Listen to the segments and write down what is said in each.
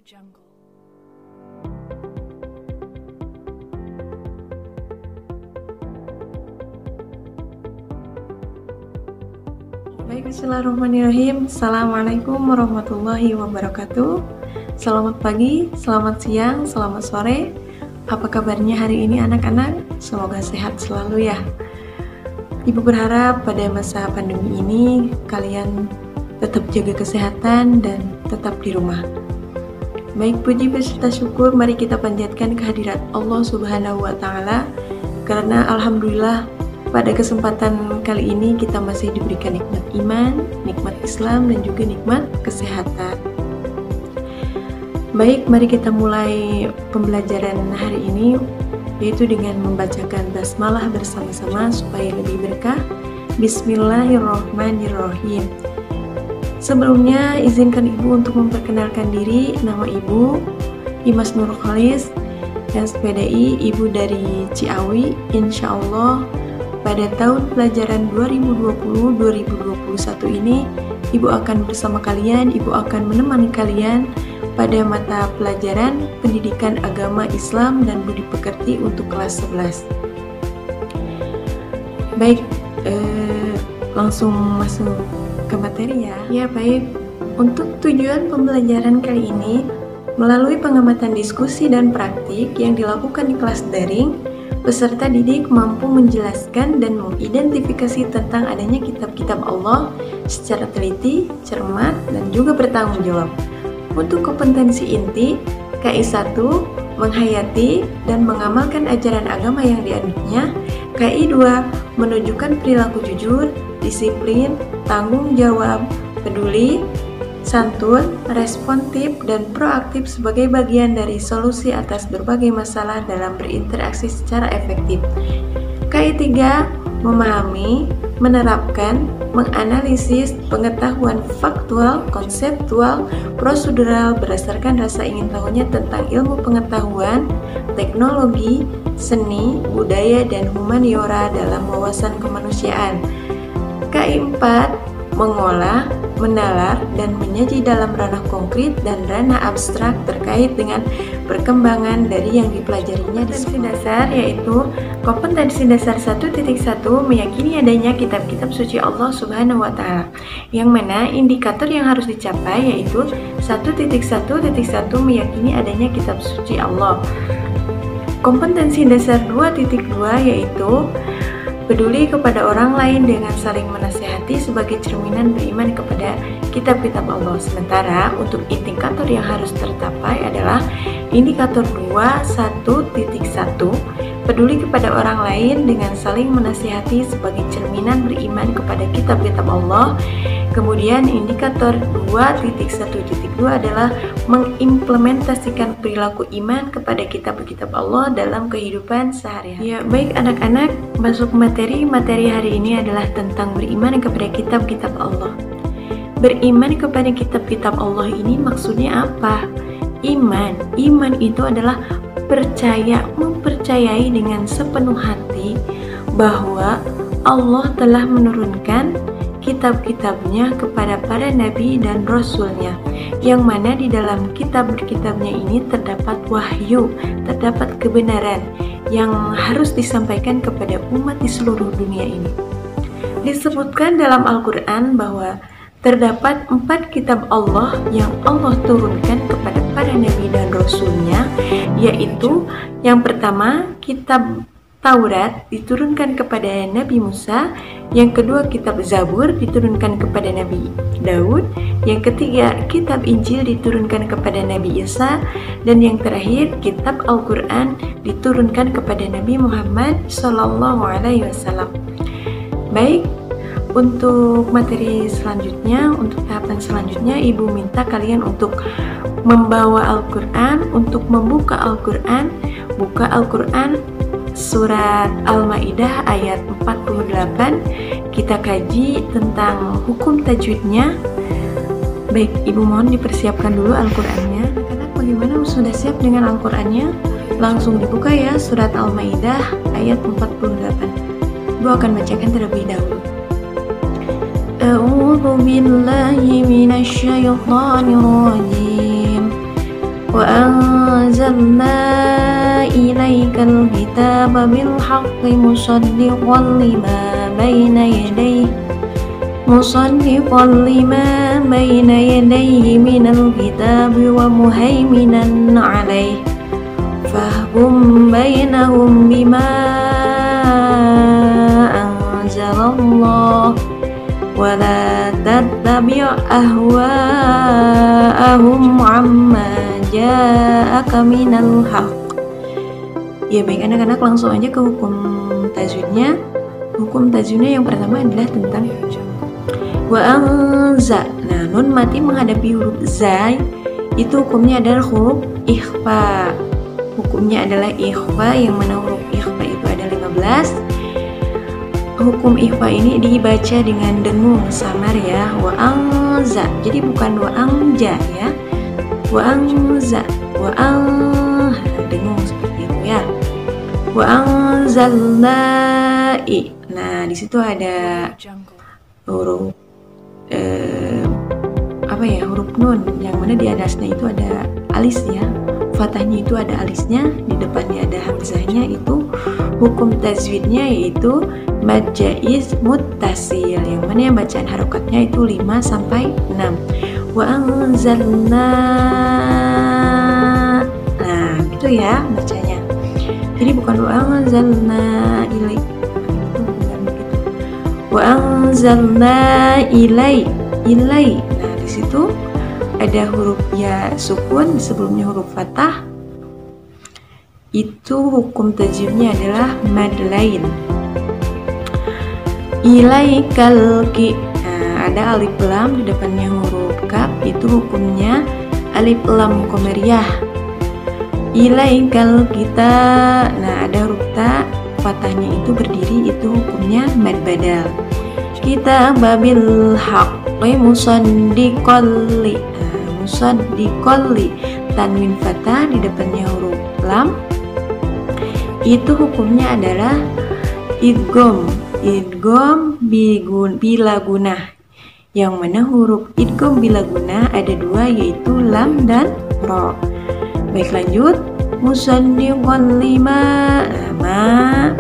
jungle. Baik, bismillahirrahmanirrahim. Assalamualaikum warahmatullahi wabarakatuh. Selamat pagi, selamat siang, selamat sore. Apa kabarnya hari ini anak-anak? Semoga sehat selalu ya. Ibu berharap pada masa pandemi ini kalian tetap jaga kesehatan dan tetap di rumah. Baik, puji beserta syukur mari kita panjatkan kehadirat Allah Subhanahu wa taala karena alhamdulillah pada kesempatan kali ini kita masih diberikan nikmat iman, nikmat Islam dan juga nikmat kesehatan. Baik, mari kita mulai pembelajaran hari ini yaitu dengan membacakan basmalah bersama-sama supaya lebih berkah. Bismillahirrahmanirrahim. Sebelumnya izinkan Ibu untuk memperkenalkan diri. Nama Ibu Imas Nur Khalis, SPDI, Ibu dari Ciawi. Insya Allah pada tahun pelajaran 2020-2021 ini Ibu akan bersama kalian, Ibu akan menemani kalian pada mata pelajaran Pendidikan Agama Islam dan Budi Pekerti untuk kelas 11. Baik, langsung masuk ke materi ya. Ya baik, untuk tujuan pembelajaran kali ini melalui pengamatan diskusi dan praktik yang dilakukan di kelas daring, peserta didik mampu menjelaskan dan mengidentifikasi tentang adanya kitab-kitab Allah secara teliti, cermat, dan juga bertanggung jawab. Untuk kompetensi inti, KI1 menghayati dan mengamalkan ajaran agama yang dianutnya. KI2 menunjukkan perilaku jujur, disiplin, tanggung jawab, peduli, santun, responsif, dan proaktif sebagai bagian dari solusi atas berbagai masalah dalam berinteraksi secara efektif. KI3 memahami, menerapkan, menganalisis pengetahuan faktual, konseptual, prosedural berdasarkan rasa ingin tahunya tentang ilmu pengetahuan, teknologi, seni, budaya, dan humaniora dalam wawasan kemanusiaan. KI4 mengolah, menalar, dan menyaji dalam ranah konkret dan ranah abstrak terkait dengan perkembangan dari yang dipelajarinya di sekolah. Dasar yaitu kompetensi dasar 1.1 meyakini adanya kitab-kitab suci Allah Subhanahu wa taala, yang mana indikator yang harus dicapai yaitu 1.1.1 meyakini adanya kitab suci Allah. Kompetensi dasar 2.2 yaitu peduli kepada orang lain dengan saling menasihati sebagai cerminan beriman kepada kitab-kitab Allah. Sementara untuk indikator yang harus tercapai adalah indikator 2.1.1 peduli kepada orang lain dengan saling menasihati sebagai cerminan beriman kepada kitab-kitab Allah. Kemudian indikator 2.1.2 adalah mengimplementasikan perilaku iman kepada kitab-kitab Allah dalam kehidupan sehari-hari. Ya, baik anak-anak, masuk materi hari ini adalah tentang beriman kepada kitab-kitab Allah. Beriman kepada kitab-kitab Allah ini maksudnya apa? Iman itu adalah mempercayai dengan sepenuh hati bahwa Allah telah menurunkan kitab-kitabnya kepada para nabi dan rasulnya, yang mana di dalam kitab-kitabnya ini terdapat wahyu, terdapat kebenaran yang harus disampaikan kepada umat di seluruh dunia ini. Disebutkan dalam Al-Quran bahwa terdapat 4 kitab Allah yang Allah turunkan kepada para nabi dan rasulnya, yaitu yang pertama kitab Taurat diturunkan kepada Nabi Musa, yang kedua kitab Zabur diturunkan kepada Nabi Daud, yang ketiga kitab Injil diturunkan kepada Nabi Isa, dan yang terakhir kitab Al-Quran diturunkan kepada Nabi Muhammad SAW. Baik, untuk materi selanjutnya, untuk tahapan selanjutnya, Ibu minta kalian untuk membawa Al-Quran, untuk membuka Al-Quran, buka Al-Quran Surat Al-Ma'idah ayat 48. Kita kaji tentang hukum tajwidnya. Baik, Ibu mohon dipersiapkan dulu Al-Qurannya. Anak-anak bagaimana, sudah siap dengan Al-Qurannya? Langsung dibuka ya, Surat Al-Ma'idah ayat 48. Ibu akan bacakan terlebih dahulu. A'udzu billahi minasy syaithanir rajim. وأنزلنا إليك الكتاب بالحق مصدقا لما بين يديه من الكتاب ومهيمنا عليه فاحكم بينهم بما أنزل الله ولا تتبع أهواءهم عما جاءك من الحق. Ya baik anak-anak, langsung aja ke hukum tajwidnya. Hukum tajwidnya yang pertama adalah tentang wa anza. Nah, nun mati menghadapi huruf za itu hukumnya adalah huruf ikhfa. Hukumnya adalah ikhfa, yang mana huruf ikhfa itu ada 15. Hukum ikhfa ini dibaca dengan dengung samar ya, wa anza. Jadi bukan wa anja ya, wa anza, wa an, dengung seperti itu ya. Wa anzalna i. Nah, di situ ada huruf huruf nun, yang mana di atasnya itu ada alis ya. Fathahnya itu ada alisnya, di depannya ada hamzahnya. Itu hukum tajwidnya yaitu mad jaiz muttasil, yang mana yang bacaan harokatnya itu 5 sampai 6. Wa anzalna. Nah, gitu ya bacanya. Jadi bukan wa anzalna ilai. Wa anzalna ilai. Nah, di situ ada huruf ya sukun, sebelumnya huruf fathah. Itu hukum tajwidnya adalah mad lain. Ilaikal ki. Nah, ada alif lam di depannya huruf kaf, itu hukumnya alif lam qamariyah. Ilaikal kita. Nah, ada huruf ta, fathahnya itu berdiri, itu hukumnya mad badal. Kita babil haqqi musaddiqalli. Musaddiqalli, tanwin fathah di depannya huruf lam, itu hukumnya adalah idgham bila gunah, yang mana huruf idgham bila gunah ada 2, yaitu lam dan ro. Baik, lanjut. Musaddiqan lima. Ma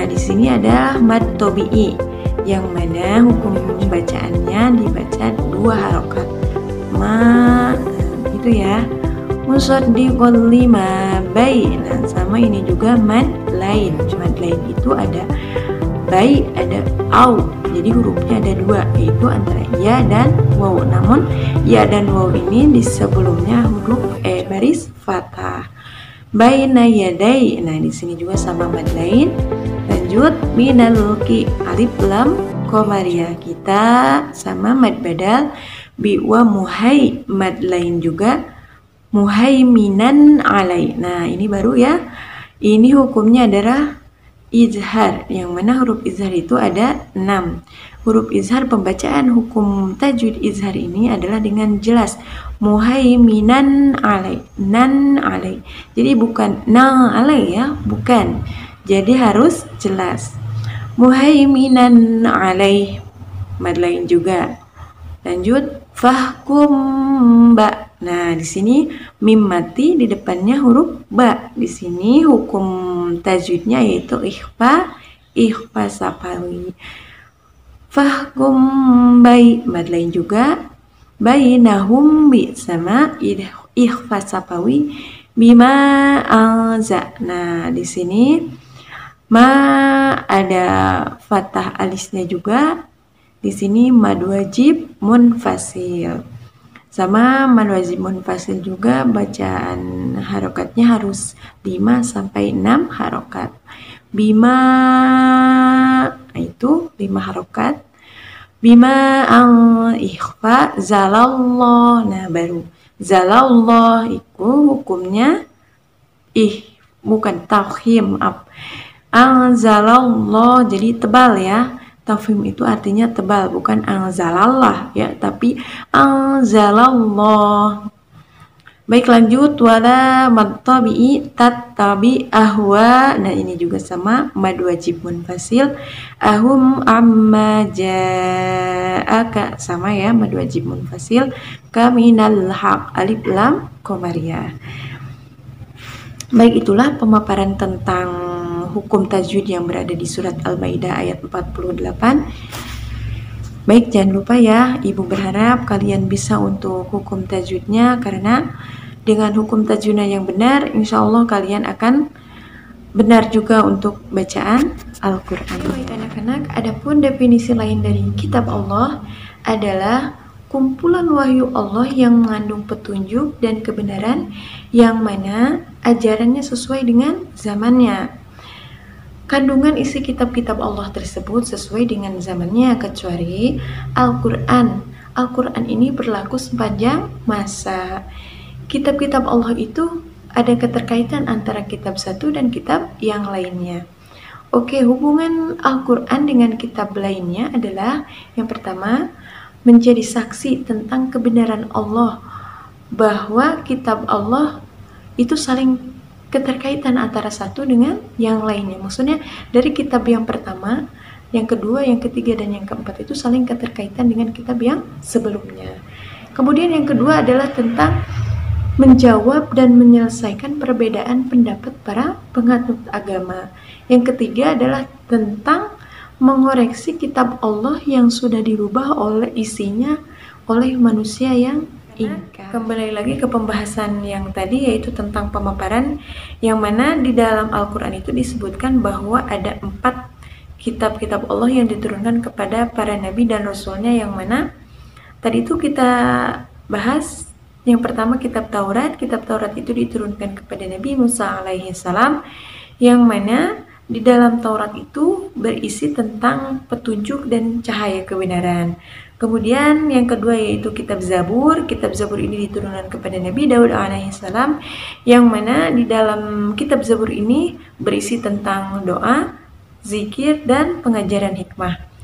di sini ada mad tabi'i, yang mana hukum bacaannya dibaca 2 harokat. Gitu ya. Musaddiqan lima bai. Nah, sama ini juga mad lain. Mad lain itu ada bai, ada au. Jadi hurufnya ada 2, yaitu antara ya dan waw. Namun ya dan waw ini di sebelumnya huruf baris fathah. Baina yadai. Nah, di sini juga sama mad lain. Lanjut, minal ki, alif lam qamariyah, kita sama mad badal. Bi wa muhai, mad lain juga, muhaiminan alai. Nah, ini baru ya. Ini hukumnya adalah izhar, yang mana huruf izhar itu ada 6. Huruf izhar pembacaan hukum tajwid izhar ini adalah dengan jelas. Muhaiminan alai, nan alai. Jadi bukan na alai ya, bukan. Jadi harus jelas. Muhaiminan alai, mad lain juga. Lanjut, fahkum ba. Nah, di sini mim mati di depannya huruf ba. Di sini hukum tajwidnya yaitu ikhfa safawi. Fahkum bai, mad lain juga. Bainahum bi, sama ikhfa safawi bima anza. Nah, di sini ma ada fathah alisnya juga. Di sini mad wajib munfasil. Sama mad wajib munfasil juga bacaan harokatnya harus 5 sampai 6 harokat. Bima, itu 5 harokat. Bima ikhfa zalallah. Nah, baru zalallah itu hukumnya bukan tafkhim, anzalallah, jadi tebal ya. Tafhim itu artinya tebal, bukan anzalallah ya, tapi anzalallah. Baik, lanjut. Wala mattabi'i tattabi ahwa. Nah, ini juga sama, mad wajib munfasil. Ahum amma ja'aka, sama ya, mad wajib munfasil. Kaminal haq, alif lam qamariyah. Baik, itulah pemaparan tentang hukum tajwid yang berada di surat Al-Maidah ayat 48. Baik, jangan lupa ya, Ibu berharap kalian bisa untuk hukum tajwidnya, karena dengan hukum tajwidnya yang benar, insya Allah kalian akan benar juga untuk bacaan Al-Quran. Baik anak-anak, adapun definisi lain dari kitab Allah adalah kumpulan wahyu Allah yang mengandung petunjuk dan kebenaran, yang mana ajarannya sesuai dengan zamannya. Kandungan isi kitab-kitab Allah tersebut sesuai dengan zamannya, kecuali Al-Quran. Al-Quran ini berlaku sepanjang masa. Kitab-kitab Allah itu ada keterkaitan antara kitab satu dan kitab yang lainnya. Oke, hubungan Al-Quran dengan kitab lainnya adalah yang pertama, menjadi saksi tentang kebenaran Allah, bahwa kitab Allah itu saling keterkaitan antara satu dengan yang lainnya. Maksudnya dari kitab yang pertama, yang kedua, yang ketiga, dan yang keempat itu saling keterkaitan dengan kitab yang sebelumnya. Kemudian yang kedua adalah tentang menjawab dan menyelesaikan perbedaan pendapat para penganut agama. Yang ketiga adalah tentang mengoreksi kitab Allah yang sudah dirubah oleh isinya oleh manusia yang ingkar. Kembali lagi ke pembahasan yang tadi, yaitu tentang pemaparan, yang mana di dalam Al-Quran itu disebutkan bahwa ada 4 kitab-kitab Allah yang diturunkan kepada para nabi dan rasulnya, yang mana tadi itu kita bahas. Yang pertama kitab Taurat. Kitab Taurat itu diturunkan kepada Nabi Musa alaihi salam, yang mana di dalam Taurat itu berisi tentang petunjuk dan cahaya kebenaran. Kemudian yang kedua yaitu kitab Zabur. Kitab Zabur ini diturunkan kepada Nabi Daud alaihissalam, yang mana di dalam kitab Zabur ini berisi tentang doa, zikir, dan pengajaran hikmah.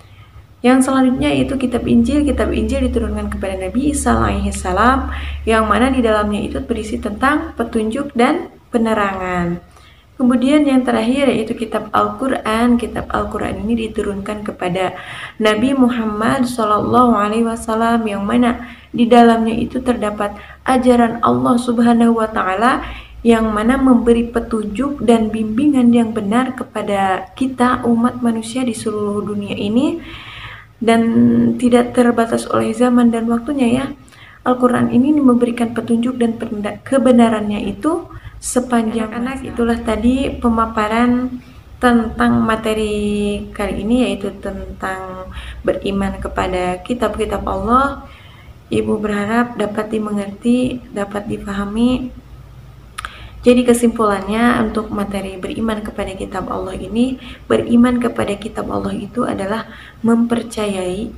Yang selanjutnya yaitu kitab Injil. Kitab Injil diturunkan kepada Nabi Isa alaihissalam, yang mana di dalamnya itu berisi tentang petunjuk dan penerangan. Kemudian yang terakhir yaitu kitab Al-Quran. Kitab Al-Quran ini diturunkan kepada Nabi Muhammad SAW, yang mana di dalamnya itu terdapat ajaran Allah Subhanahu wa Ta'ala, yang mana memberi petunjuk dan bimbingan yang benar kepada kita umat manusia di seluruh dunia ini, dan tidak terbatas oleh zaman dan waktunya ya. Al-Quran ini memberikan petunjuk dan kebenarannya itu sepanjang anak. Itulah tadi pemaparan tentang materi kali ini, yaitu tentang beriman kepada kitab-kitab Allah. Ibu berharap dapat dimengerti, dapat dipahami. Jadi kesimpulannya untuk materi beriman kepada kitab Allah ini, beriman kepada kitab Allah itu adalah mempercayai,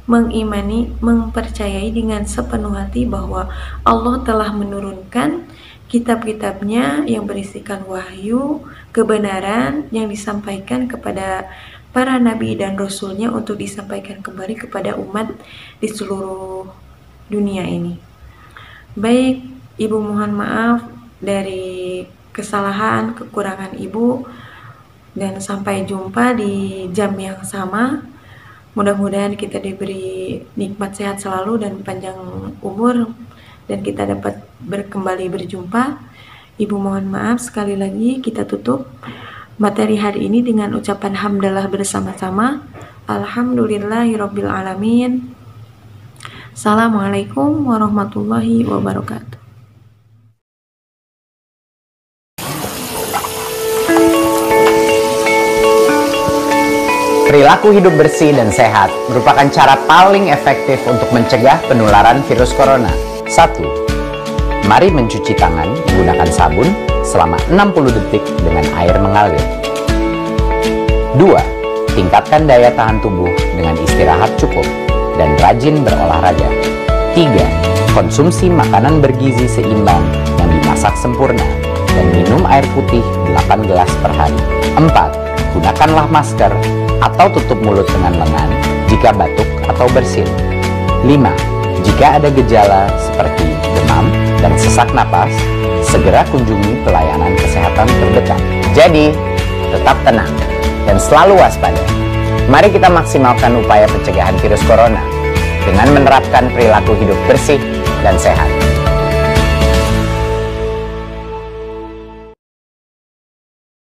mengimani, mempercayai dengan sepenuh hati bahwa Allah telah menurunkan kitab-kitabnya yang berisikan wahyu, kebenaran yang disampaikan kepada para nabi dan rasulnya untuk disampaikan kembali kepada umat di seluruh dunia ini. Baik, Ibu mohon maaf dari kesalahan, kekurangan Ibu, dan sampai jumpa di jam yang sama. Mudah-mudahan kita diberi nikmat sehat selalu dan panjang umur, dan kita dapat kembali berjumpa. Ibu mohon maaf sekali lagi. Kita tutup materi hari ini dengan ucapan hamdalah bersama-sama. Alhamdulillahirabbil alamin. Assalamualaikum warahmatullahi wabarakatuh. Perilaku hidup bersih dan sehat merupakan cara paling efektif untuk mencegah penularan virus corona. 1. Mari mencuci tangan menggunakan sabun selama 60 detik dengan air mengalir. 2. Tingkatkan daya tahan tubuh dengan istirahat cukup dan rajin berolahraga. 3. Konsumsi makanan bergizi seimbang yang dimasak sempurna dan minum air putih 8 gelas per hari. 4. Gunakanlah masker atau tutup mulut dengan lengan jika batuk atau bersin. 5. Jika ada gejala seperti demam, dan sesak napas, segera kunjungi pelayanan kesehatan terdekat. Jadi, tetap tenang dan selalu waspada. Mari kita maksimalkan upaya pencegahan virus corona dengan menerapkan perilaku hidup bersih dan sehat.